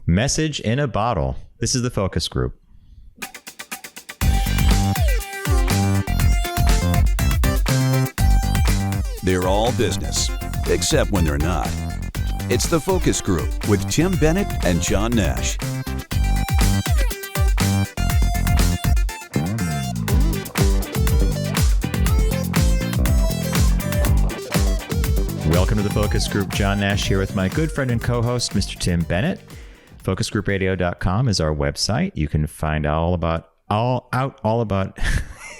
Message in a bottle. This is the focus group. They're all business, except when they're not. It's the Focus Group with Tim Bennett and John Nash. Welcome to the Focus Group. John Nash here with my good friend and co-host, Mr. Tim Bennett. FocusGroupRadio.com is our website. You can find all about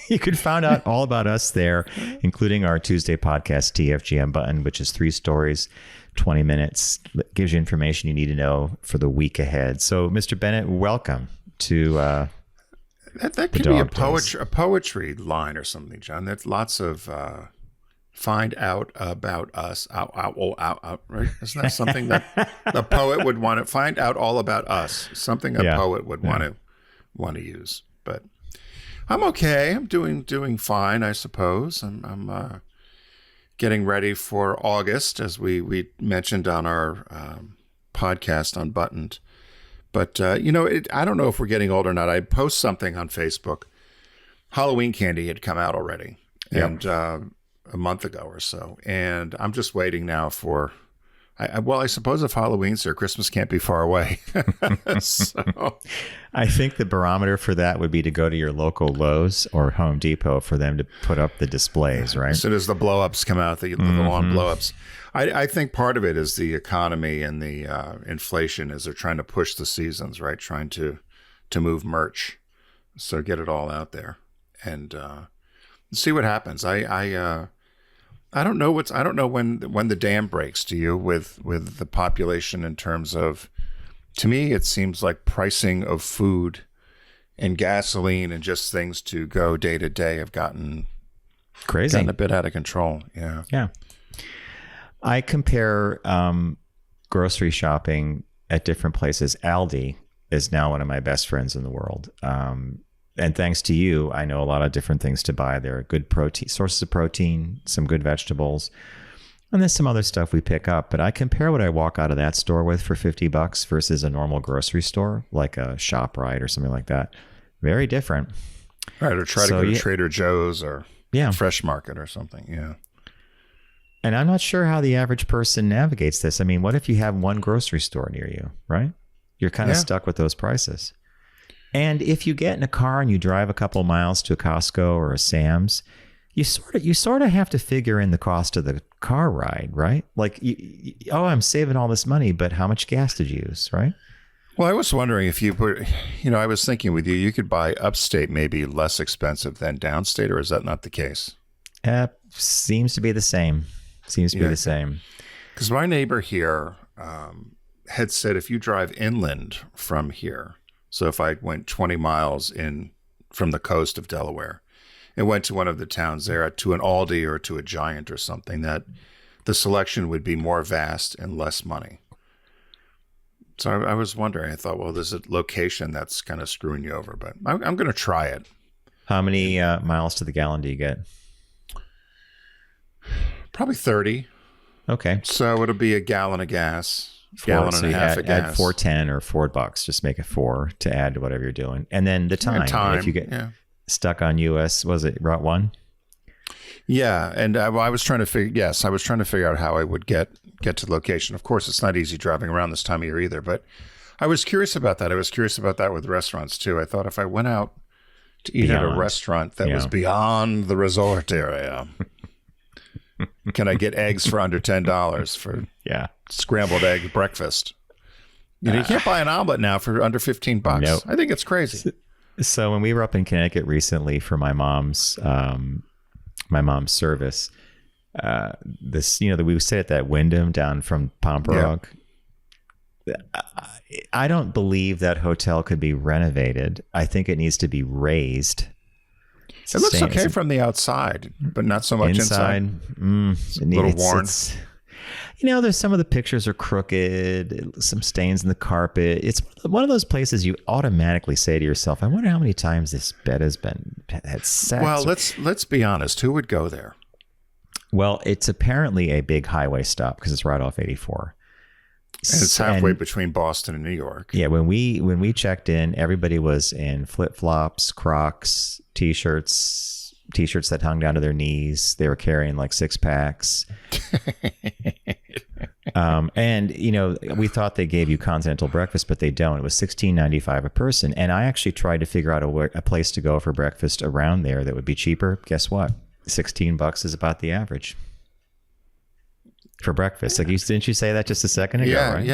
you can find out all about us there, including our Tuesday podcast, TFGM button, which is 3 stories, 20 minutes. It gives you information you need to know for the week ahead. So, Mr. Bennett, welcome to that could be a poetry line or something, John. That's lots of find out about us. Out, right? Isn't that something that the poet would want to find out all about us? Something a poet would want to use. But I'm okay. I'm doing fine, I suppose. I'm getting ready for August, as we mentioned on our podcast Unbuttoned. But I don't know if we're getting old or not. I post something on Facebook. Halloween candy had come out already, and a month ago or so, and I'm just waiting now for. I suppose if Halloween's here, Christmas can't be far away. So. I think the barometer for that would be to go to your local Lowe's or Home Depot for them to put up the displays, right? As soon as the blow-ups come out, the long blow-ups. I think part of it is the economy and the inflation as they're trying to push the seasons, right? Trying to move merch. So get it all out there and see what happens. I don't know when the dam breaks, do you, with the population in terms of, to me, it seems like pricing of food and gasoline and just things to go day to day have gotten a bit out of control. Yeah. Yeah. I compare grocery shopping at different places. Aldi is now one of my best friends in the world. And thanks to you, I know a lot of different things to buy. There are good protein sources of protein, some good vegetables, and there's some other stuff we pick up. But I compare what I walk out of that store with for $50 versus a normal grocery store, like a ShopRite or something like that. Very different. Right, or try to go to Trader Joe's or Fresh Market or something. Yeah. And I'm not sure how the average person navigates this. I mean, what if you have one grocery store near you, right? You're kind of stuck with those prices. And if you get in a car and you drive a couple miles to a Costco or a Sam's, you sort of have to figure in the cost of the car ride, right? Like, I'm saving all this money, but how much gas did you use, right? Well, I was wondering if you put, I was thinking with you could buy upstate maybe less expensive than downstate, or is that not the case? Seems to be the same. The same. Because my neighbor here had said if you drive inland from here, so if I went 20 miles in from the coast of Delaware and went to one of the towns there, to an Aldi or to a Giant or something, that the selection would be more vast and less money. So I was wondering, I thought, well, there's a location that's kind of screwing you over, but I'm going to try it. How many miles to the gallon do you get? Probably 30. Okay. So it'll be a gallon of gas. Gallon and a half of gas. Add $4.10 or $4, just make it $4 to add to whatever you're doing. And then the time. If you get stuck on US, was it Route 1? Yeah. And I was trying to figure out how I would get to the location. Of course, it's not easy driving around this time of year either, but I was curious about that. I was curious about that with restaurants too. I thought if I went out to eat at a restaurant that was beyond the resort area, can I get eggs for under $10 for scrambled egg breakfast? You can't buy an omelet now for under $15. Nope. I think it's crazy. So when we were up in Connecticut recently for my mom's service, we stayed at that Wyndham down from Pomporough. Yeah. I don't believe that hotel could be renovated. I think it needs to be raised. It looks okay from the outside, but not so much inside. It's a little worn. There's some of the pictures are crooked, some stains in the carpet. It's one of those places you automatically say to yourself, I wonder how many times this bed had sex. Well, let's be honest. Who would go there? Well, it's apparently a big highway stop because it's right off 84. And it's halfway between Boston and New York. Yeah, when we checked in, everybody was in flip-flops, Crocs, t-shirts that hung down to their knees. They were carrying like 6-packs. And we thought they gave you continental breakfast, but they don't. It was $16.95 a person. And I actually tried to figure out a place to go for breakfast around there that would be cheaper. Guess what? $16 is about the average for breakfast. Like didn't you say that just a second ago? Yeah, right?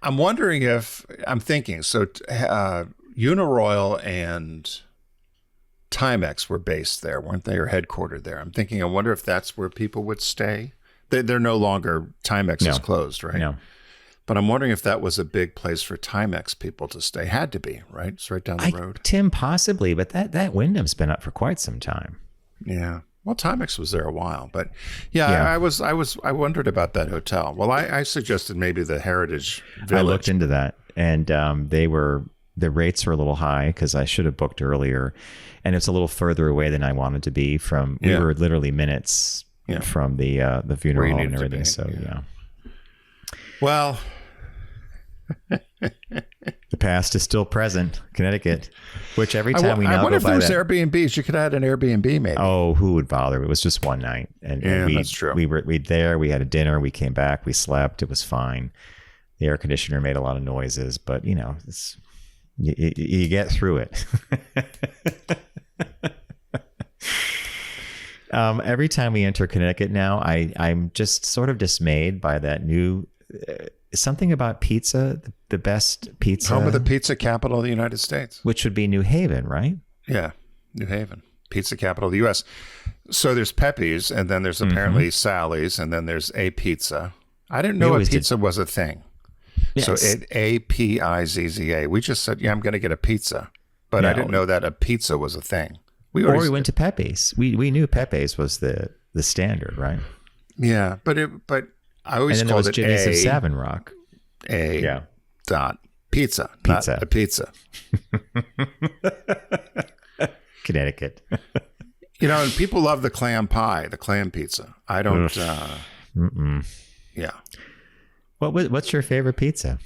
I'm wondering if I'm thinking. So Uniroyal and Timex were based there, weren't they, or headquartered there? I'm thinking. I wonder if that's where people would stay. They're no longer. Timex is closed, right? No. But I'm wondering if that was a big place for Timex people to stay. Had to be, right? It's right down the road. Tim, possibly, but that Wyndham's been up for quite some time. Yeah. Well, Timex was there a while, but I wondered about that hotel. Well, I suggested maybe the Heritage Village. I looked into that, and the rates were a little high because I should have booked earlier, and it's a little further away than I wanted to be from. We were literally minutes from the funeral home and everything. So Well, the past is still present, Connecticut, which every time we now I wonder go if by there was Airbnbs. You could have had an Airbnb, maybe. Oh, who would bother? It was just one night, and that's true. We had a dinner, we came back, we slept, it was fine. The air conditioner made a lot of noises, but it's you get through it. Every time we enter Connecticut now, I'm just sort of dismayed by that new. Something about pizza, the best pizza. Home of the pizza capital of the United States. Which would be New Haven, right? Yeah, New Haven. Pizza capital of the U.S. So there's Pepe's, and then there's apparently Sally's, and then there's A Pizza. I didn't know a pizza was a thing. Yes. So A-P-I-Z-Z-A. We just said, I'm going to get a pizza. But I didn't know that a pizza was a thing. We went to Pepe's. We knew Pepe's was the standard, right? Yeah, but I always called it Ginni's of Savin Rock. Dot pizza, not a pizza. Connecticut. And people love the clam pie, the clam pizza. I don't. Yeah. What's your favorite pizza?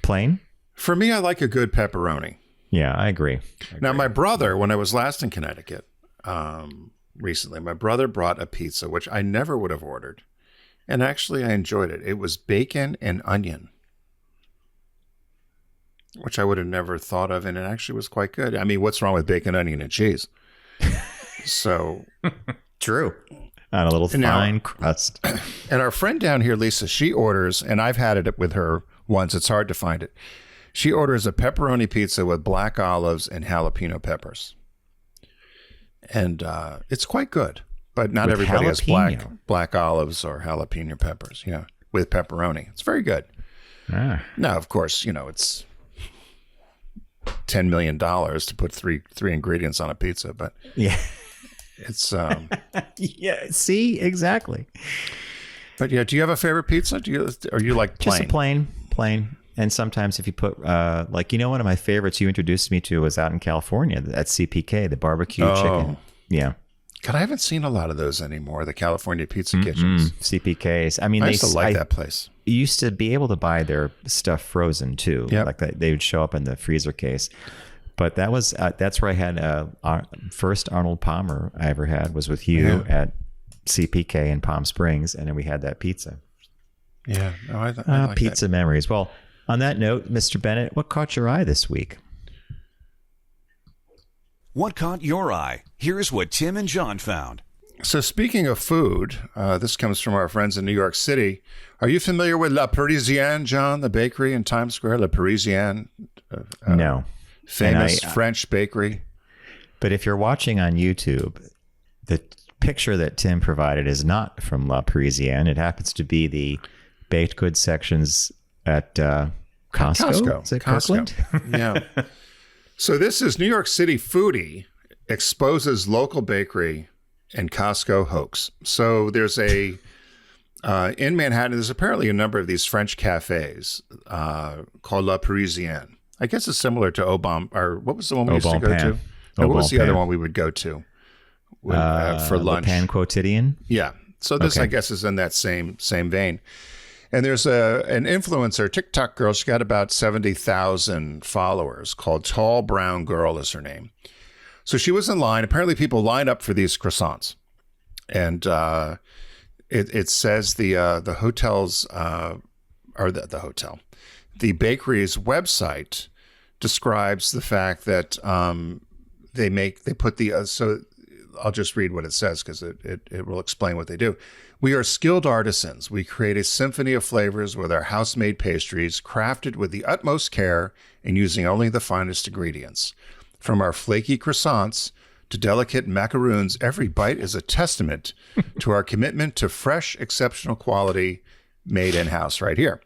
Plain? For me, I like a good pepperoni. Yeah, I agree. Now, my brother, when I was last in Connecticut recently, my brother brought a pizza, which I never would have ordered. And actually, I enjoyed it. It was bacon and onion, which I would have never thought of. And it actually was quite good. I mean, what's wrong with bacon, onion, and cheese? So true. On a little fine crust. And our friend down here, Lisa, she orders, and I've had it with her once. It's hard to find it. She orders a pepperoni pizza with black olives and jalapeno peppers. And it's quite good. But not everybody has black olives or jalapeno peppers. Yeah, with pepperoni. It's very good. Now, of course, it's $10 million to put three ingredients on a pizza, but it's yeah. See, exactly. But do you have a favorite pizza? Or you like plain? Just a plain. And sometimes if you put one of my favorites you introduced me to was out in California at CPK, the barbecue chicken. Yeah. God, I haven't seen a lot of those anymore. The California Pizza Kitchens, CPKs. I mean, I used to like that place. You used to be able to buy their stuff frozen too. Yep. Like they would show up in the freezer case. But that's where I had first Arnold Palmer I ever had was with you at CPK in Palm Springs, and then we had that pizza. Yeah, no, I like pizza that. Memories. Well, on that note, Mr. Bennett, what caught your eye this week? What caught your eye? Here's what Tim and John found. So speaking of food, this comes from our friends in New York City. Are you familiar with La Parisienne, John, the bakery in Times Square? La Parisienne? No. Famous French bakery. But if you're watching on YouTube, the picture that Tim provided is not from La Parisienne. It happens to be the baked goods sections at Costco. Is it Kirkland? Yeah. So this is New York City foodie exposes local bakery and Costco hoax. So there's in Manhattan, there's apparently a number of these French cafes called La Parisienne. I guess it's similar to Aubin, or what was the one we used to go to? What was the other one we would go to for lunch? Le Pan Quotidien? Yeah. So this, I guess, is in that same vein. And there's an influencer, TikTok girl. She got about 70,000 followers. Called Tall Brown Girl is her name. So she was in line. Apparently, people line up for these croissants, and it says the hotel's or the hotel, the bakery's website describes the fact that they put the so I'll just read what it says because it will explain what they do. We are skilled artisans. We create a symphony of flavors with our house-made pastries, crafted with the utmost care and using only the finest ingredients. From our flaky croissants to delicate macaroons, every bite is a testament to our commitment to fresh, exceptional quality made in-house right here.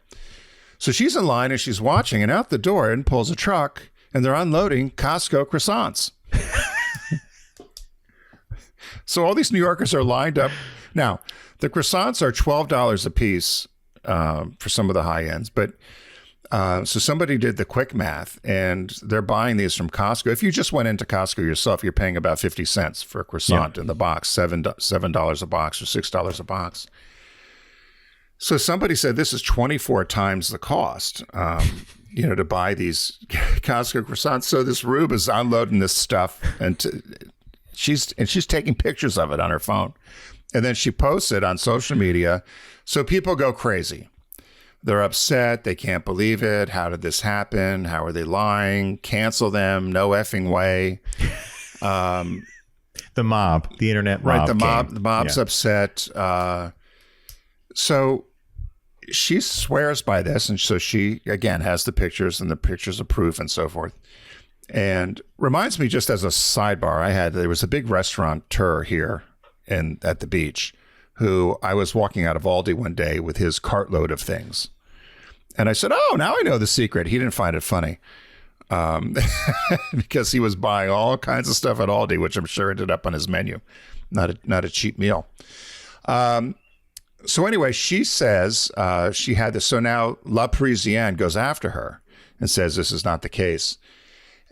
So she's in line and she's watching, and out the door in pulls a truck, and they're unloading Costco croissants. So all these New Yorkers are lined up. Now, the croissants are $12 a piece for some of the high ends, but so somebody did the quick math, and they're buying these from Costco. If you just went into Costco yourself, you're paying about 50 cents for a croissant in the box, $7 a box or $6 a box. So somebody said this is 24 times the cost, to buy these Costco croissants. So this Rube is unloading this stuff, and she's taking pictures of it on her phone, and then she posts it on social media. So people go crazy. They're upset. They can't believe it. How did this happen? How are they lying? Cancel them. No effing way. The mob, the internet mob. Right. The mob's upset. So she swears by this. And so she, again, has the pictures and the pictures of proof and so forth. And reminds me, just as a sidebar, there was a big restaurateur here at the beach who I was walking out of Aldi one day with his cartload of things. And I said, oh, now I know the secret. He didn't find it funny because he was buying all kinds of stuff at Aldi, which I'm sure ended up on his menu. Not a cheap meal. So anyway, she says she had this. So now La Parisienne goes after her and says this is not the case.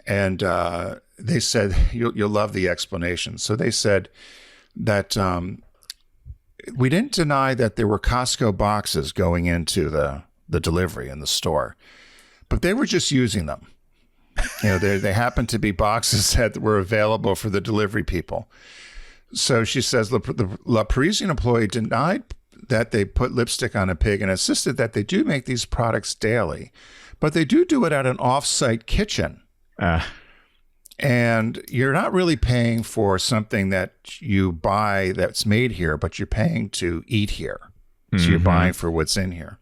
And they said, you'll love the explanation. So they said that we didn't deny that there were Costco boxes going into the delivery in the store, but they were just using them. They happened to be boxes that were available for the delivery people. So she says the La Parisienne employee denied that they put lipstick on a pig and insisted that they do make these products daily, but they do it at an off-site kitchen. And you're not really paying for something that you buy that's made here, but you're paying to eat here. So you're buying for what's in here.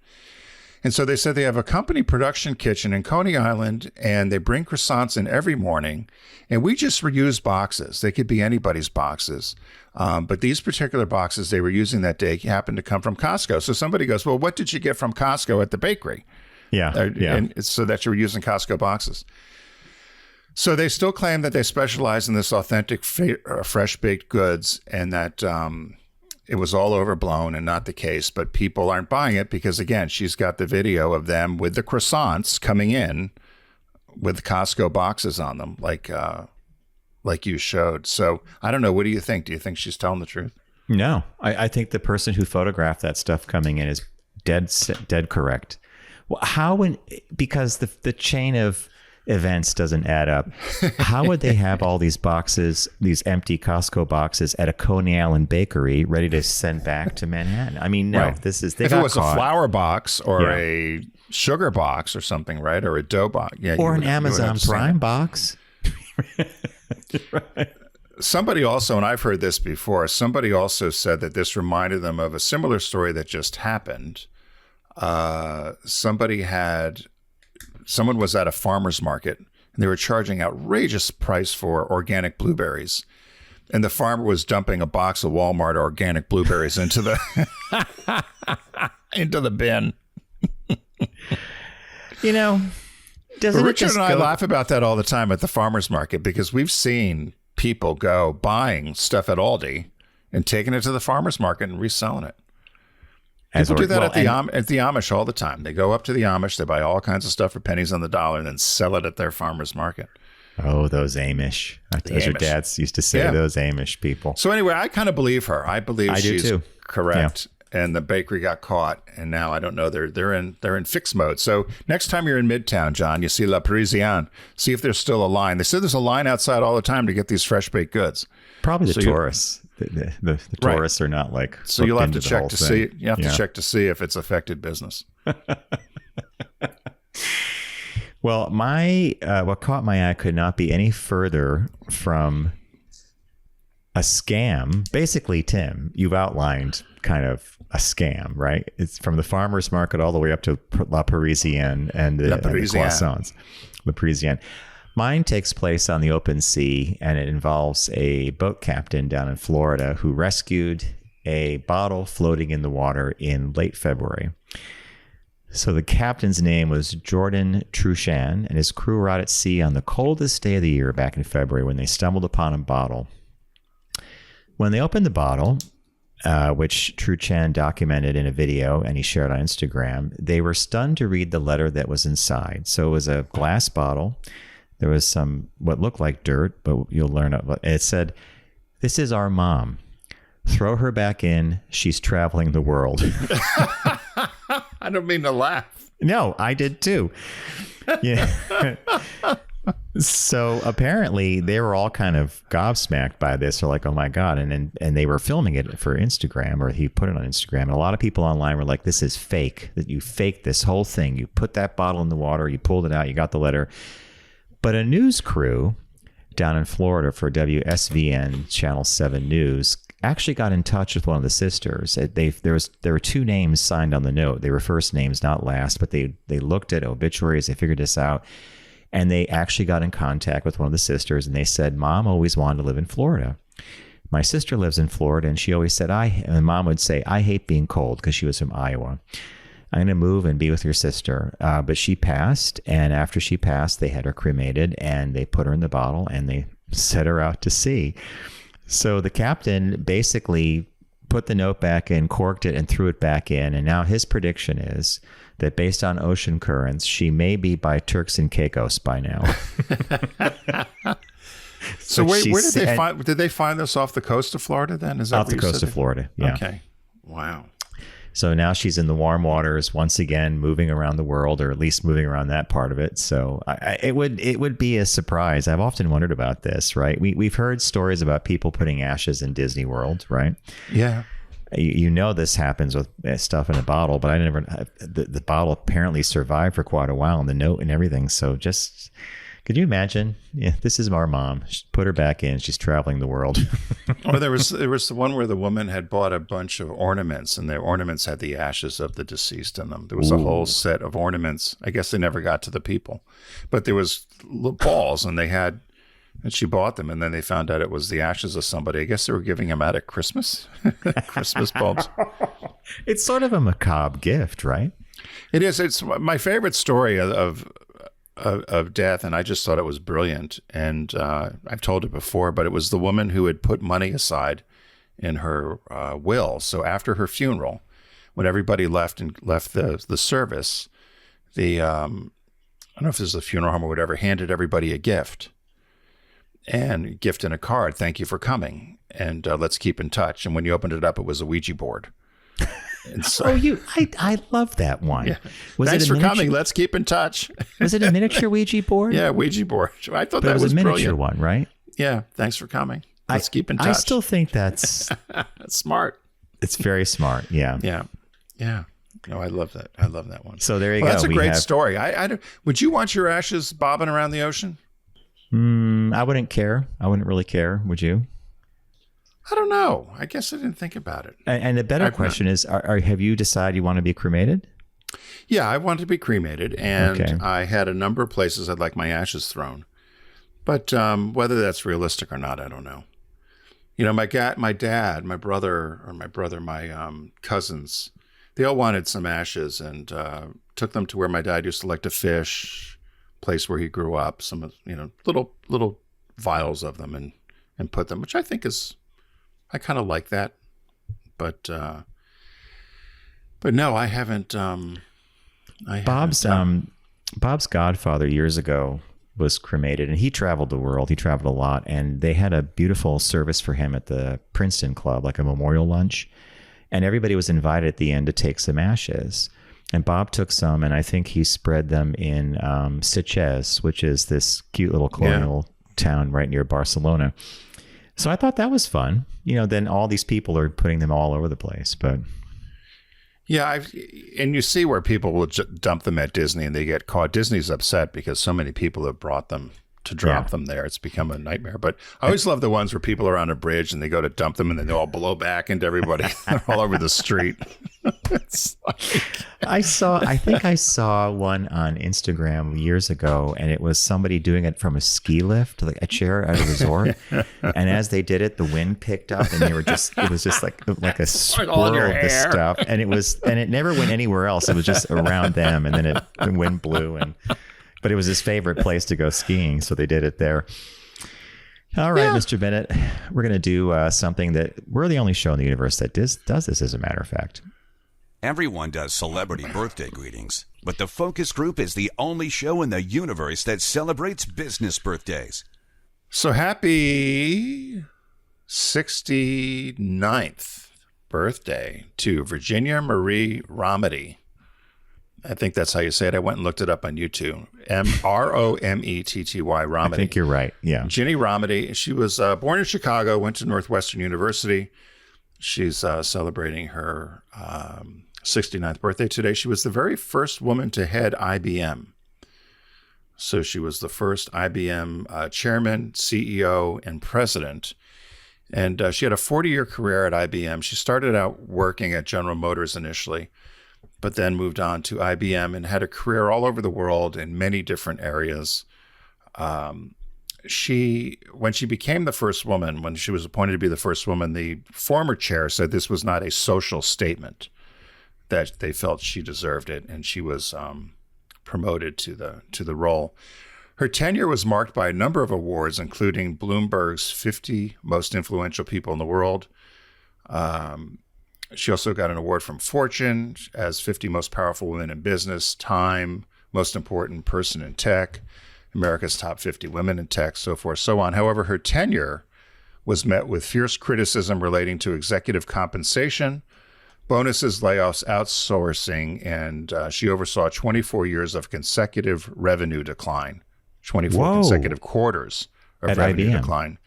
And so they said they have a company production kitchen in Coney Island, and they bring croissants in every morning. And we just reuse boxes. They could be anybody's boxes. But these particular boxes they were using that day happened to come from Costco. So somebody goes, well, what did you get from Costco at the bakery? Yeah. And so that you were using Costco boxes. So they still claim that they specialize in this authentic, fresh baked goods, and that it was all overblown and not the case. But people aren't buying it because, again, she's got the video of them with the croissants coming in with Costco boxes on them, like you showed. So I don't know. What do you think? Do you think she's telling the truth? No, I think the person who photographed that stuff coming in is dead correct. Well, because the chain of events doesn't add up. How would they have all these boxes, these empty Costco boxes at a Coney Island bakery ready to send back to Manhattan? I mean, no, right. If it was caught. A flour box or a sugar box or something, right? Or a dough box. Yeah, or an Amazon Prime box. Right. Somebody also, and I've heard this before, somebody also said that this reminded them of a similar story that just happened. Someone was at a farmer's market, and they were charging outrageous price for organic blueberries. And the farmer was dumping a box of Walmart organic blueberries into the into the bin. Richard and I laugh about that all the time at the farmer's market because we've seen people go buying stuff at Aldi and taking it to the farmer's market and reselling it. People do that at the Amish all the time. They go up to the Amish, they buy all kinds of stuff for pennies on the dollar, and then sell it at their farmer's market. Oh, those Amish. As your dads used to say, those Amish people. So anyway, I kind of believe her. I believe she's too. Correct. Yeah. And the bakery got caught, and now I don't know. They're in fix mode. So next time you're in Midtown, John, you see La Parisienne. See if there's still a line. They said there's a line outside all the time to get these fresh baked goods. Probably the tourists. The tourists are not like. So you'll have to check to see. You have to check to see if it's affected business. Well, what caught my eye could not be any further from a scam. Basically, Tim, you've outlined kind of a scam, right? It's from the farmer's market all the way up to La Parisienne and the croissants. La Parisienne. Mine takes place on the open sea, and it involves a boat captain down in Florida who rescued a bottle floating in the water in late February. So the captain's name was Jordan Truchan, and his crew were out at sea on the coldest day of the year back in February when they stumbled upon a bottle. When they opened the bottle, which Truchan documented in a video and he shared on Instagram, they were stunned to read the letter that was inside. So it was a glass bottle. There was some what looked like dirt, but you'll learn. It said, "This is our mom. Throw her back in. She's traveling the world." I don't mean to laugh. No, I did too. Yeah. So apparently they were all kind of gobsmacked by this. They're like, "Oh my God." And they were filming it for Instagram, or he put it on Instagram. And a lot of people online were like, "This is fake. That you faked this whole thing. You put that bottle in the water. You pulled it out. You got the letter." But a news crew down in Florida for WSVN Channel 7 News actually got in touch with one of the sisters. There were two names signed on the note. They were first names, not last, but they looked at obituaries. They figured this out. And they actually got in contact with one of the sisters, and they said, "Mom always wanted to live in Florida. My sister lives in Florida, and she always said, and Mom would say, I hate being cold," because she was from Iowa. "I'm going to move and be with your sister." But she passed, and after she passed, they had her cremated, and they put her in the bottle, and they set her out to sea. So the captain basically put the note back in, corked it, and threw it back in. And now his prediction is that based on ocean currents, she may be by Turks and Caicos by now. So wait, where did they find? Did they find this off the coast of Florida? Then is that off the coast of Florida? Yeah. Okay. Wow. So now she's in the warm waters once again, moving around the world, or at least moving around that part of it. So it would be a surprise. I've often wondered about this, right? We've heard stories about people putting ashes in Disney World, right? Yeah. You know this happens with stuff in a bottle, but I never. The bottle apparently survived for quite a while, and the note and everything. So just. Could you imagine? Yeah, this is our mom. Put her back in. She's traveling the world. Or there was the one where the woman had bought a bunch of ornaments, and the ornaments had the ashes of the deceased in them. There was a whole set of ornaments. I guess they never got to the people, but there was balls, and she bought them, and then they found out it was the ashes of somebody. I guess they were giving them out at Christmas, Christmas bulbs. It's sort of a macabre gift, right? It is. It's my favorite story of death, and I just thought it was brilliant. And I've told it before, but it was the woman who had put money aside in her will. So after her funeral, when everybody left the service, I don't know if this is a funeral home or whatever, handed everybody a gift, and gift in a card. "Thank you for coming, and let's keep in touch." And when you opened it up, it was a Ouija board. And so, I love that one. Yeah. Thanks for coming. Let's keep in touch. Was it a miniature Ouija board? Yeah, Ouija board. I thought that was a miniature brilliant. one, right? Yeah. Thanks for coming. Let's keep in touch. I still think that's smart. It's very smart. Yeah. Yeah. Yeah. No, I love that. I love that one. So there you go. That's a great story. Would you want your ashes bobbing around the ocean? I wouldn't care. I wouldn't really care. Would you? I don't know. I guess I didn't think about it. And the better question is, have you decided you want to be cremated? Yeah, I wanted to be cremated, and I had a number of places I'd like my ashes thrown. But whether that's realistic or not, I don't know. You know, my dad, my brother, my cousins, they all wanted some ashes, and took them to where my dad used to like to fish, place where he grew up, some, little vials of them, and put them, which I think is... I kind of like that, but no, I haven't. Bob's godfather years ago was cremated, and he traveled the world. He traveled a lot, and they had a beautiful service for him at the Princeton Club, like a memorial lunch. And everybody was invited at the end to take some ashes. And Bob took some, and I think he spread them in Sitges, which is this cute little colonial town right near Barcelona. So I thought that was fun. Then all these people are putting them all over the place. But yeah, and you see where people will dump them at Disney and they get caught. Disney's upset because so many people have brought them to drop them there. It's become a nightmare. But I always love the ones where people are on a bridge and they go to dump them and then they all blow back into everybody. They're all over the street. It's like... I think I saw one on Instagram years ago, and it was somebody doing it from a ski lift, like a chair at a resort. And as they did it, the wind picked up, and it was just like a swirl of this stuff. And it never went anywhere else. It was just around them, and then the wind blew. But it was his favorite place to go skiing, so they did it there. All right, Mr. Bennett, we're going to do something that we're the only show in the universe that does this, as a matter of fact. Everyone does celebrity birthday greetings, but the Focus Group is the only show in the universe that celebrates business birthdays. So happy 69th birthday to Virginia Marie Rometty. I think that's how you say it. I went and looked it up on YouTube. Rometty, Rometty. I think you're right. Yeah. Ginni Rometty. She was born in Chicago, went to Northwestern University. She's celebrating her 69th birthday today. She was the very first woman to head IBM. So she was the first IBM chairman, CEO, and president. And she had a 40-year career at IBM. She started out working at General Motors initially, but then moved on to IBM and had a career all over the world in many different areas. When she became the first woman, when she was appointed to be the first woman, the former chair said this was not a social statement, that they felt she deserved it, and she was promoted to the role. Her tenure was marked by a number of awards, including Bloomberg's 50 Most Influential People in the World. She also got an award from Fortune as 50 Most Powerful Women in Business, Time, Most Important Person in Tech, America's Top 50 Women in Tech, so forth, so on. However, her tenure was met with fierce criticism relating to executive compensation, bonuses, layoffs, outsourcing, and she oversaw 24 years of consecutive revenue decline, 24 consecutive quarters of revenue IBM. Decline.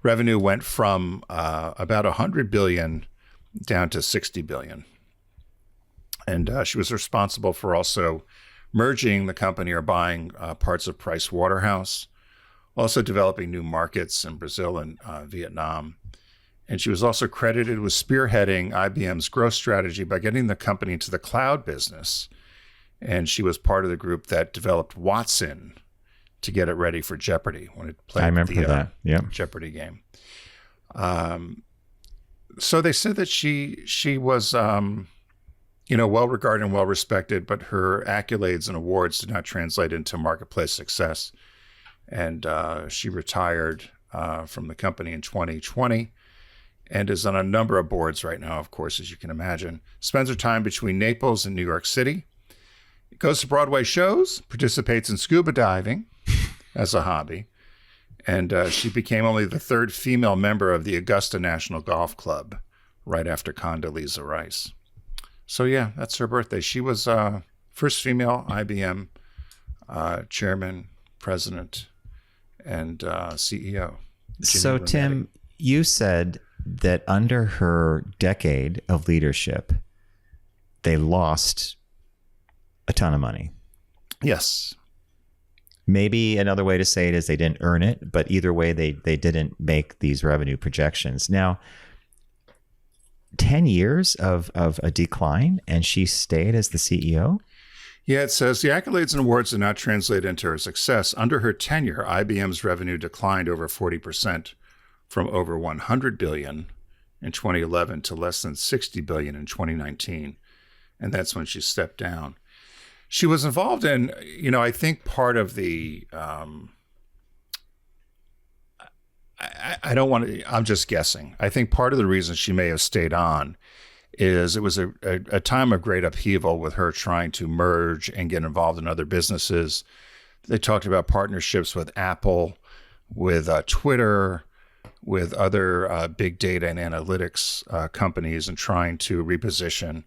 Revenue went from about $100 billion down to $60 billion. And she was responsible for also merging the company or buying parts of Price Waterhouse, also developing new markets in Brazil and Vietnam. And she was also credited with spearheading IBM's growth strategy by getting the company into the cloud business. And she was part of the group that developed Watson to get it ready for Jeopardy when it played the Jeopardy game. So they said that she was, well regarded and well respected, but her accolades and awards did not translate into marketplace success. And she retired from the company in 2020 and is on a number of boards right now, of course, as you can imagine. Spends her time between Naples and New York City. Goes to Broadway shows, participates in scuba diving as a hobby. And she became only the third female member of the Augusta National Golf Club, right after Condoleezza Rice. So yeah, that's her birthday. She was first female IBM chairman, president, and CEO. So Tim, you said that under her decade of leadership, they lost a ton of money. Yes. Maybe another way to say it is they didn't earn it, but either way, they didn't make these revenue projections. Now, 10 years of a decline, and she stayed as the CEO? Yeah, it says the accolades and awards did not translate into her success. Under her tenure, IBM's revenue declined over 40%, from over $100 billion in 2011 to less than $60 billion in 2019. And that's when she stepped down. She was involved in, I think part of the, I don't want to, I'm just guessing. I think part of the reason she may have stayed on is it was a time of great upheaval with her trying to merge and get involved in other businesses. They talked about partnerships with Apple, with Twitter, with other big data and analytics companies, and trying to reposition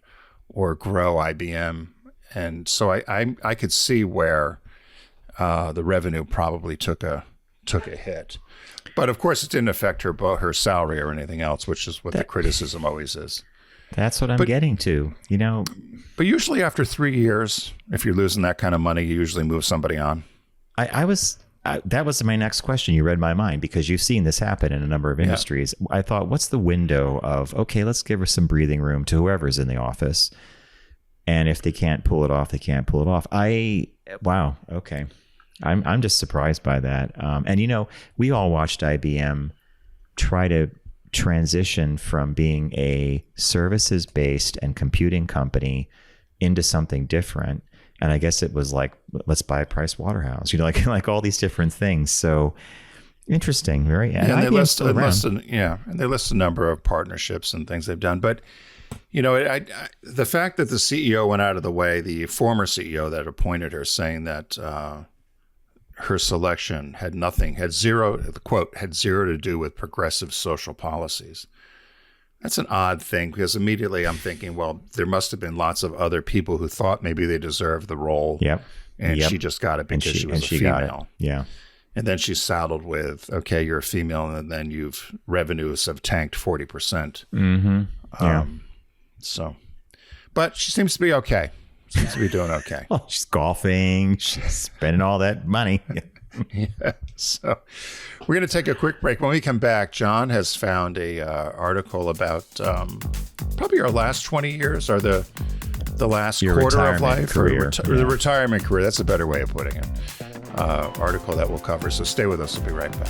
or grow IBM. And so I could see where the revenue probably took a hit. But of course, it didn't affect her salary or anything else, which is what the criticism always is. That's what I'm getting to, you know. But usually after 3 years, if you're losing that kind of money, you usually move somebody on. That was my next question. You read my mind, because you've seen this happen in a number of industries. Yeah. I thought, what's the window of, okay, let's give her some breathing room to whoever's in the office. And if they can't pull it off, they can't pull it off. Wow. Okay. I'm just surprised by that. And, you know, we all watched IBM try to transition from being a services-based and computing company into something different. And I guess it was like, let's buy Price Waterhouse, you know, like all these different things. So interesting, very. And they list a number of partnerships and things they've done. But, you know, the fact that the CEO went out of the way, the former CEO that appointed her, saying that her selection had zero to do with progressive social policies. That's an odd thing, because immediately I'm thinking, well, there must have been lots of other people who thought maybe they deserved the role. Yep. And she just got it because she was a female. Yeah. And then she's saddled with, okay, you're a female, and then revenues have tanked 40%. Mm-hmm. Yeah. But she seems to be okay. Seems to be doing okay. Well, she's golfing. She's spending all that money. Yeah. So we're going to take a quick break. When we come back, John has found a article about probably our last 20 years, or the last quarter of life, career. Or the retirement career. That's a better way of putting it. Article that we'll cover. So stay with us. We'll be right back.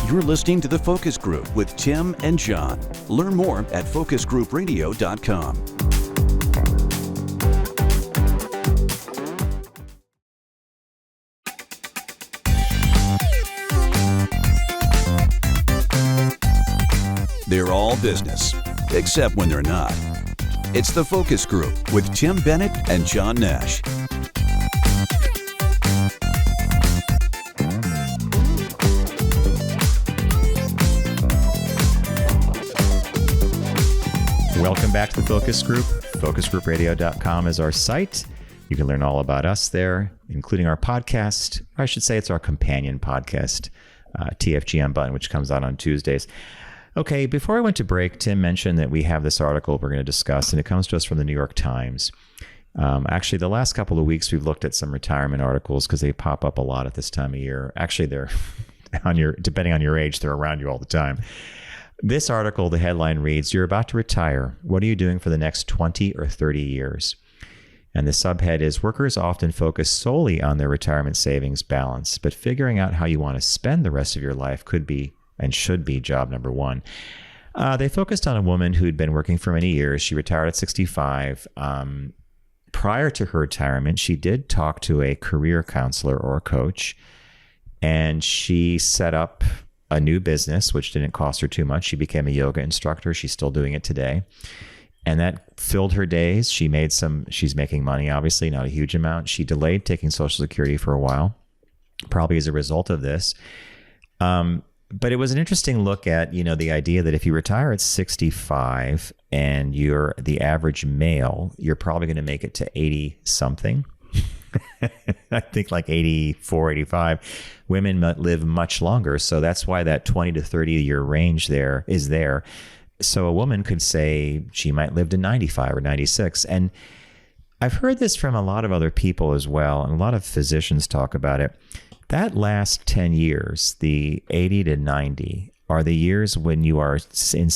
You're listening to The Focus Group with Tim and John. Learn more at focusgroupradio.com. They're all business, except when they're not. It's The Focus Group with Tim Bennett and John Nash. Welcome back to the Focus Group. Focusgroupradio.com is our site. You can learn all about us there, including our podcast. I should say it's our companion podcast, TFG Unbuttoned, which comes out on Tuesdays. Okay, before I went to break, Tim mentioned that we have this article we're going to discuss, and it comes to us from the New York Times. Actually, the last couple of weeks, we've looked at some retirement articles because they pop up a lot at this time of year. Actually, they're depending on your age, they're around you all the time. This article, the headline reads, "You're about to retire. What are you doing for the next 20 or 30 years?" And the subhead is, "Workers often focus solely on their retirement savings balance, but figuring out how you want to spend the rest of your life could be and should be job number one." They focused on a woman who'd been working for many years. She retired at 65. Prior to her retirement, she did talk to a career counselor or a coach, and she set up a new business, which didn't cost her too much. She became a yoga instructor. She's still doing it today. And that filled her days. She's making money, obviously, not a huge amount. She delayed taking Social Security for a while, probably as a result of this. But it was an interesting look at, the idea that if you retire at 65 and you're the average male, you're probably going to make it to 80 something. I think like 84, 85. Women live much longer. So that's why that 20 to 30 year range there is there. So a woman could say she might live to 95 or 96. And I've heard this from a lot of other people as well. And a lot of physicians talk about it. That last 10 years, the 80 to 90, are the years when you are in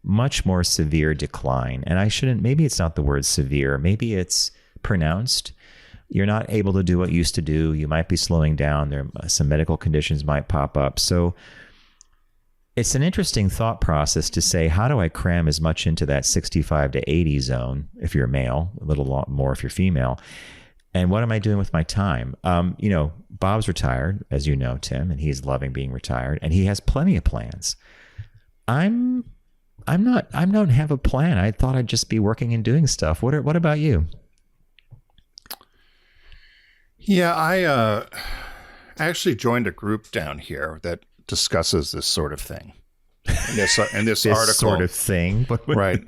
much more severe decline. And maybe it's not the word severe, maybe it's pronounced. You're not able to do what you used to do. You might be slowing down. Some medical conditions might pop up. So it's an interesting thought process to say, how do I cram as much into that 65 to 80 zone if you're male, a little more if you're female? And what am I doing with my time? Bob's retired, as you know, Tim, and he's loving being retired, and he has plenty of plans. I'm I don't have a plan. I thought I'd just be working and doing stuff. What about you? Yeah, I actually joined a group down here that discusses this sort of thing. In this This article, sort of thing, right?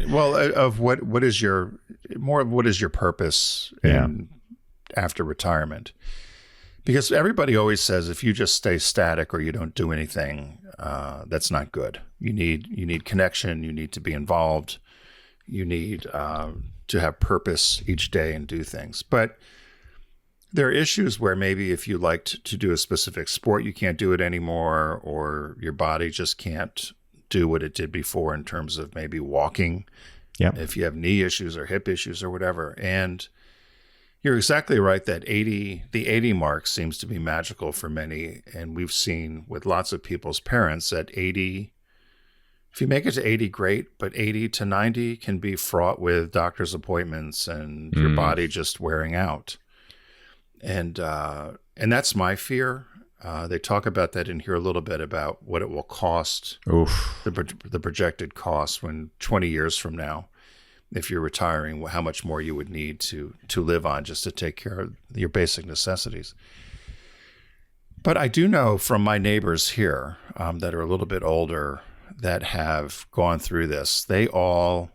Well, of what is your purpose after retirement? Because everybody always says if you just stay static or you don't do anything, that's not good. You need connection. You need to be involved. You need to have purpose each day and do things. But there are issues where maybe if you liked to do a specific sport, you can't do it anymore, or your body just can't do what it did before in terms of maybe walking. Yep. If you have knee issues or hip issues or whatever. And you're exactly right that the 80 mark seems to be magical for many. And we've seen with lots of people's parents that 80, if you make it to 80, great, but 80 to 90 can be fraught with doctor's appointments and your body just wearing out. And that's my fear. They talk about that in here a little bit about what it will cost, the projected cost when 20 years from now, if you're retiring, how much more you would need to live on just to take care of your basic necessities. But I do know from my neighbors here that are a little bit older that have gone through this, they all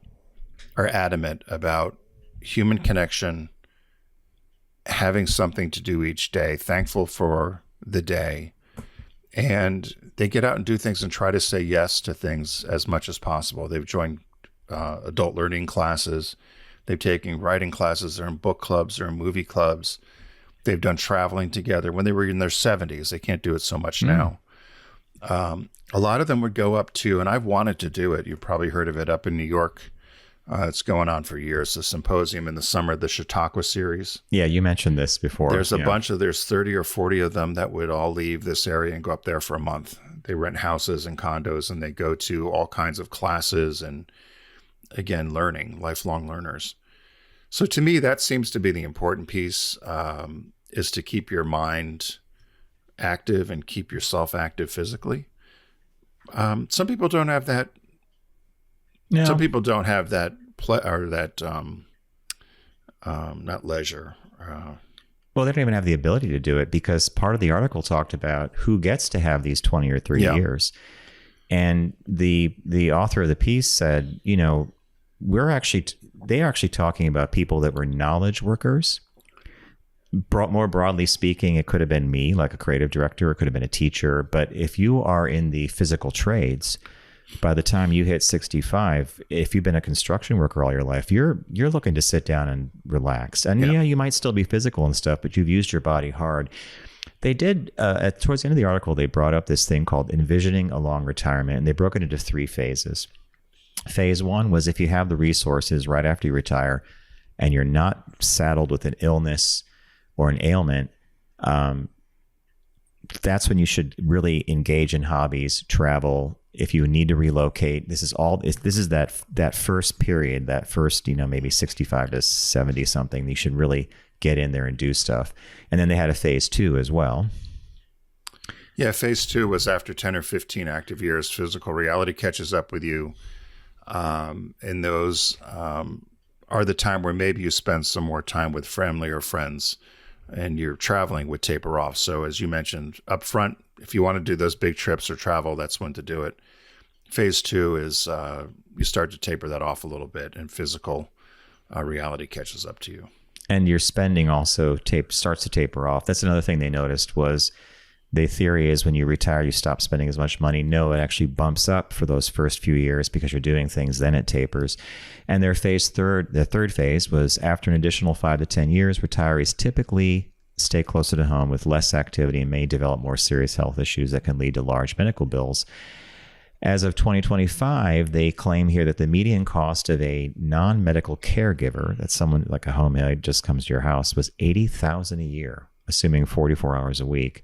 are adamant about human connection, having something to do each day, thankful for the day, and they get out and do things and try to say yes to things as much as possible. They've joined adult learning classes. They've taken writing classes. They're in book clubs. They're in movie clubs. They've done traveling together. When they were in their 70s, they can't do it so much now. A lot of them would go up to, and I've wanted to do it. You've probably heard of it up in New York. It's going on for years. The symposium in the summer, the Chautauqua series. Yeah, you mentioned this before. There's there's 30 or 40 of them that would all leave this area and go up there for a month. They rent houses and condos and they go to all kinds of classes and, again, learning, lifelong learners. So to me, that seems to be the important piece, is to keep your mind active and keep yourself active physically. Some people don't have that. No. Some people don't have that not leisure. Well, they don't even have the ability to do it because part of the article talked about who gets to have these 20 or 30 years. And the author of the piece said, they're actually talking about people that were knowledge workers. More broadly speaking, it could have been me, like a creative director, it could have been a teacher. But if you are in the physical trades, by the time you hit 65, if you've been a construction worker all your life, you're looking to sit down and relax. And you might still be physical and stuff, but you've used your body hard. They did, towards the end of the article, they brought up this thing called envisioning a long retirement, and they broke it into 3 phases. Phase 1 was if you have the resources right after you retire and you're not saddled with an illness or an ailment, that's when you should really engage in hobbies, travel. If you need to relocate, this is that first period, that first, maybe 65 to 70 something, you should really get in there and do stuff. And then they had a phase 2 as well. Yeah, phase 2 was after 10 or 15 active years, physical reality catches up with you. And those are the time where maybe you spend some more time with family or friends and your traveling would taper off. So as you mentioned up front, if you want to do those big trips or travel, that's when to do it. Phase 2 is you start to taper that off a little bit and physical reality catches up to you. And your spending also starts to taper off. That's another thing they noticed was the theory is when you retire, you stop spending as much money. No, it actually bumps up for those first few years because you're doing things, then it tapers. And their third phase was after an additional 5 to 10 years, retirees typically stay closer to home with less activity and may develop more serious health issues that can lead to large medical bills. As of 2025, they claim here that the median cost of a non-medical caregiver, that's someone like a homemade just comes to your house, was $80,000 a year, assuming 44 hours a week.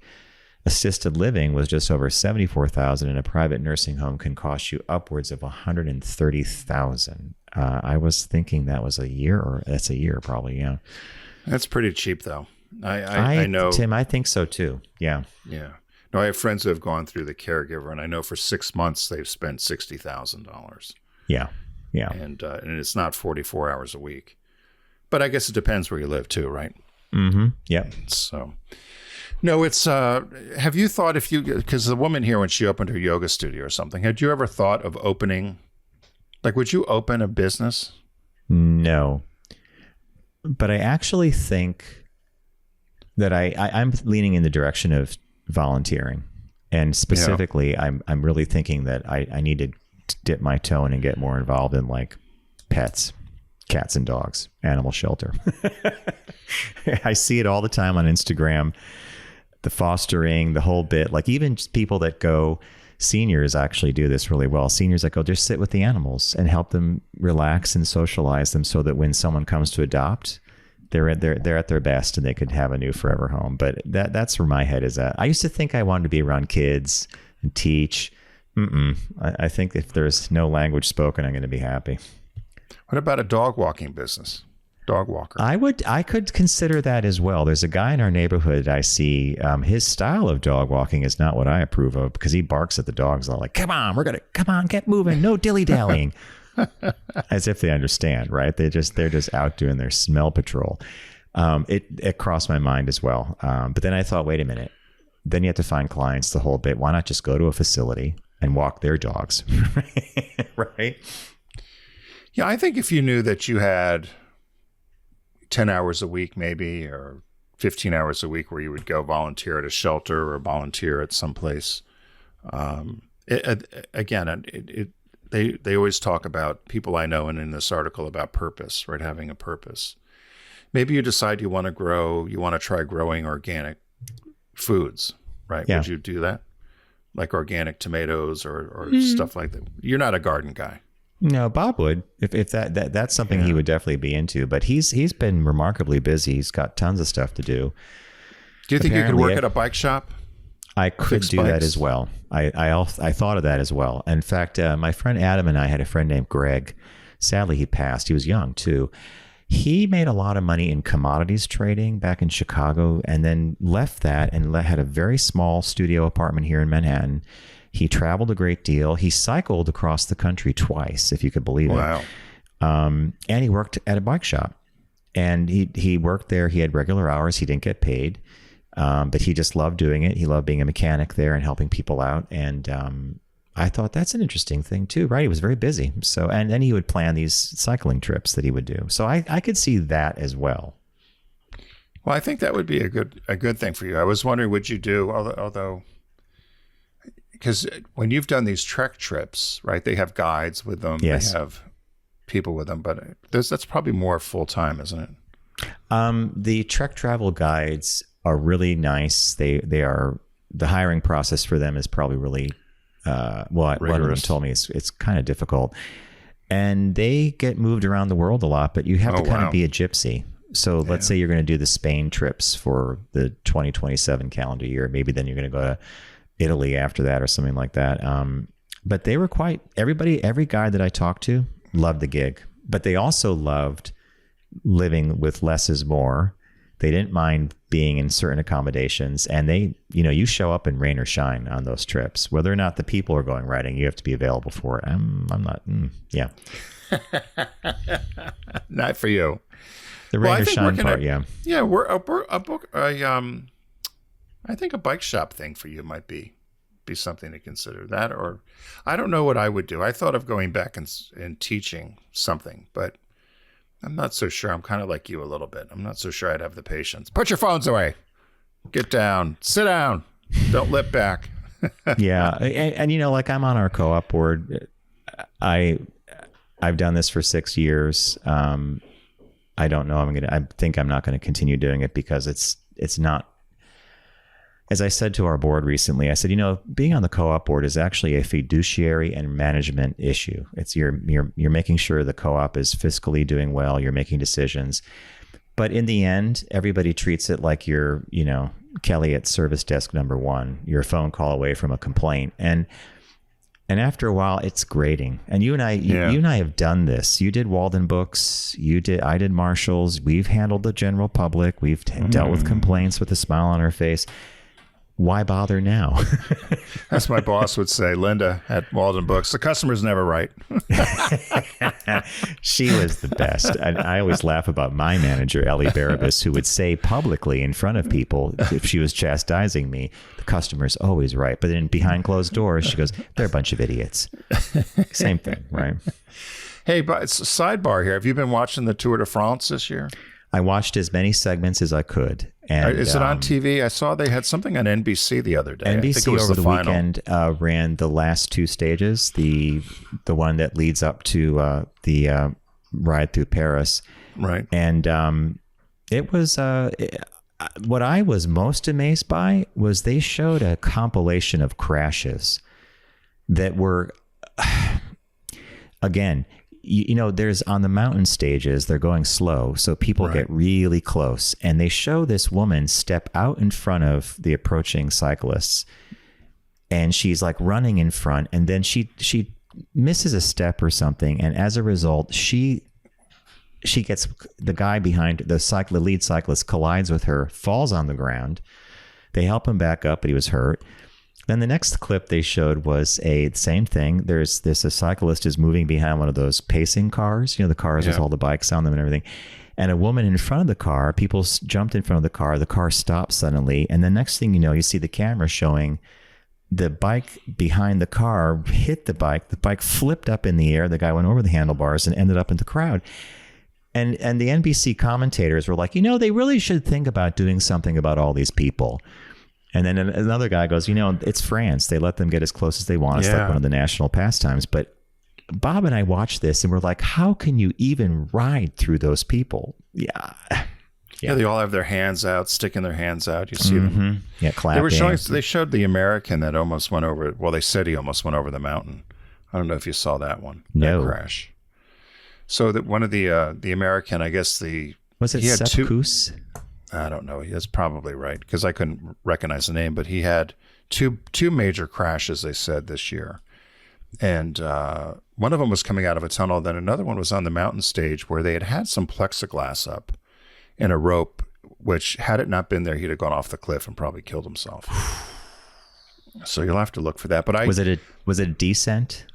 Assisted living was just over $74,000, and a private nursing home can cost you upwards of $130,000. I was thinking that was a year, or that's a year probably. Yeah, that's pretty cheap though. I know, Tim. I think so too. Yeah. Yeah. No, I have friends who have gone through the caregiver, and I know for 6 months they've spent $60,000. Yeah. Yeah. And it's not 44 hours a week. But I guess it depends where you live too, right? Mm-hmm. Yeah. So, no, it's, have you thought because the woman here, when she opened her yoga studio or something, had you ever thought of opening, like, would you open a business? No. But I actually think that I'm leaning in the direction of volunteering. And specifically, I'm really thinking that I need to dip my toe in and get more involved in, like, pets, cats and dogs, animal shelter. I see it all the time on Instagram, the fostering, the whole bit. Like, even just people that go, seniors actually do this really well. Seniors that go just sit with the animals and help them relax and socialize them, so that when someone comes to adopt, they're at their best and they could have a new forever home. But that's where my head is at. I used to think I wanted to be around kids and teach. I think if there's no language spoken, I'm going to be happy. What about a dog walking business? Dog walker. I could consider that as well. There's a guy in our neighborhood I see. His style of dog walking is not what I approve of, because he barks at the dogs all like, come on, get moving, no dilly dallying. As if they understand, right? They're just out doing their smell patrol. It crossed my mind as well. But then I thought, wait a minute. Then you have to find clients the whole bit. Why not just go to a facility and walk their dogs? Right? Yeah, I think if you knew that you had 10 hours a week they or 15 hours a week where you would go volunteer at a shelter or volunteer at some place. They always talk about, people I know, and in this article, about purpose, right? Having a purpose. Maybe you decide you want to try growing organic foods, right? Yeah. Would you do that? Like organic tomatoes or stuff like that? You're not a garden guy. No, Bob would. If that's something he would definitely be into. But he's been remarkably busy. He's got tons of stuff to do. Do you think you could work at a bike shop? I could do that as well. I thought of that as well. In fact, my friend Adam and I had a friend named Greg. Sadly, he passed. He was young too. He made a lot of money in commodities trading back in Chicago, and then left that and had a very small studio apartment here in Manhattan. He traveled a great deal. He cycled across the country twice, if you could believe it. Wow. And he worked at a bike shop. And he worked there. He had regular hours. He didn't get paid. But he just loved doing it. He loved being a mechanic there and helping people out. And I thought that's an interesting thing too, right? He was very busy. So, and then he would plan these cycling trips that he would do. So I could see that as well. Well, I think that would be a good thing for you. I was wondering, would you do, although, because when you've done these trek trips, right, they have guides with them. Yes. They have people with them, but that's probably more full-time, isn't it? The trek travel guides are really nice. They are, the hiring process for them is probably really, one of them told me it's kind of difficult. And they get moved around the world a lot, but you have to kind of be a gypsy. So let's say you're going to do the Spain trips for the 2027 calendar year. Maybe then you're going to go to Italy after that or something like that. But they were every guy that I talked to loved the gig, but they also loved living with less is more. They didn't mind being in certain accommodations, and you show up in rain or shine on those trips. Whether or not the people are going riding, you have to be available for it. I'm not, yeah. Not for you. The rain or shine part, yeah. Yeah, I think a bike shop thing for you might be something to consider. That, or I don't know what I would do. I thought of going back and teaching something, but I'm not so sure. I'm kind of like you a little bit. I'm not so sure I'd have the patience. Put your phones away. Get down. Sit down. Don't lip back. Yeah. And like I'm on our co-op board. I've done this for 6 years. I don't know. I think I'm not going to continue doing it because it's not, as I said to our board recently, I said, being on the co-op board is actually a fiduciary and management issue. It's you're making sure the co-op is fiscally doing well. You're making decisions, but in the end, everybody treats it like you're, Kelly at service desk number 1. You're a phone call away from a complaint, and after a while, it's grating. And you and I have done this. You did Walden Books. I did Marshalls. We've handled the general public. We've dealt with complaints with a smile on our face. why bother now? As my boss would say, Linda at Walden Books, the customer's never right. She was the best. I always laugh about my manager, Ellie Barabas, who would say publicly in front of people, if she was chastising me, the customer's always right. But then behind closed doors, she goes, they're a bunch of idiots. Same thing, right? Hey, but it's a sidebar here. Have you been watching the Tour de France this year? I watched as many segments as I could. And, is it on TV? I saw they had something on NBC the other day. NBC over the weekend ran the last two stages, the one that leads up to the ride through Paris. Right. And it was what I was most amazed by was they showed a compilation of crashes that were, again, you know, there's on the mountain stages, they're going slow. So people get really close, and they show this woman step out in front of the approaching cyclists, and she's like running in front, and then she misses a step or something. And as a result, she gets the guy behind the lead cyclist collides with her, falls on the ground. They help him back up, but he was hurt. Then the next clip they showed was same thing. There's a cyclist is moving behind one of those pacing cars, you know, the cars with all the bikes on them and everything. And a woman in front of the car, people jumped in front of the car stopped suddenly. And the next thing you know, you see the camera showing the bike behind the car hit the bike flipped up in the air. The guy went over the handlebars and ended up in the crowd. And the NBC commentators were like, you know, they really should think about doing something about all these people. And then another guy goes, you know, it's France. They let them get as close as they want. It's like one of the national pastimes. But Bob and I watched this and we're like, how can you even ride through those people? Yeah, they all have their hands out, sticking their hands out. You see them. Yeah, clapping. They showed the American that almost went over. Well, they said he almost went over the mountain. I don't know if you saw that one. No. That crash. So that one of the American, I guess was it Sepp Kuss? I don't know. That's probably right because I couldn't recognize the name, but he had two major crashes, they said, this year. And one of them was coming out of a tunnel. Then another one was on the mountain stage where they had some plexiglass up and a rope, which had it not been there, he'd have gone off the cliff and probably killed himself. So you'll have to look for that. But was it a descent?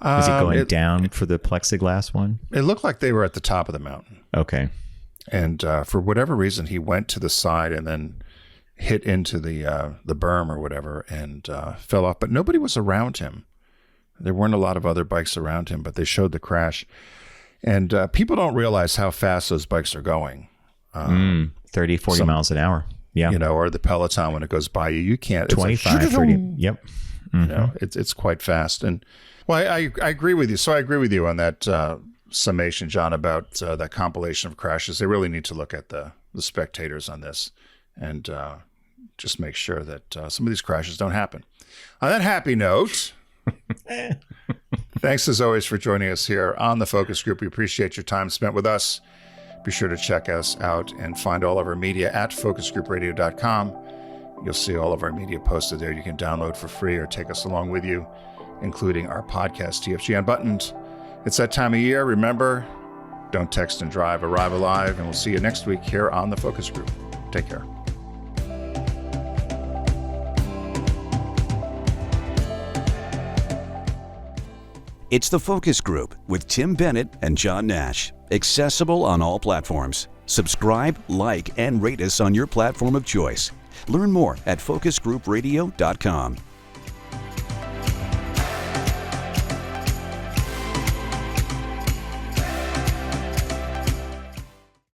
Was he going down for the plexiglass one? It looked like they were at the top of the mountain. Okay. And for whatever reason, he went to the side and then hit into the berm or whatever and fell off. But nobody was around him. There weren't a lot of other bikes around him, but they showed the crash. And people don't realize how fast those bikes are going. 30, 40 miles an hour. Yeah. You know, or the Peloton when it goes by you, you can't. 25, like, 30. Yep. You know, it's quite fast. And well, I agree with you. So I agree with you on that summation, John, about that compilation of crashes. They really need to look at the spectators on this and just make sure that some of these crashes don't happen. On that happy note, thanks as always for joining us here on the Focus Group. We appreciate your time spent with us. Be sure to check us out and find all of our media at focusgroupradio.com. You'll see all of our media posted there. You can download for free or take us along with you, including our podcast, TFG Unbuttoned. It's that time of year. Remember, don't text and drive, arrive alive, and we'll see you next week here on the Focus Group. Take care. It's the Focus Group with Tim Bennett and John Nash. Accessible on all platforms. Subscribe, like, and rate us on your platform of choice. Learn more at focusgroupradio.com.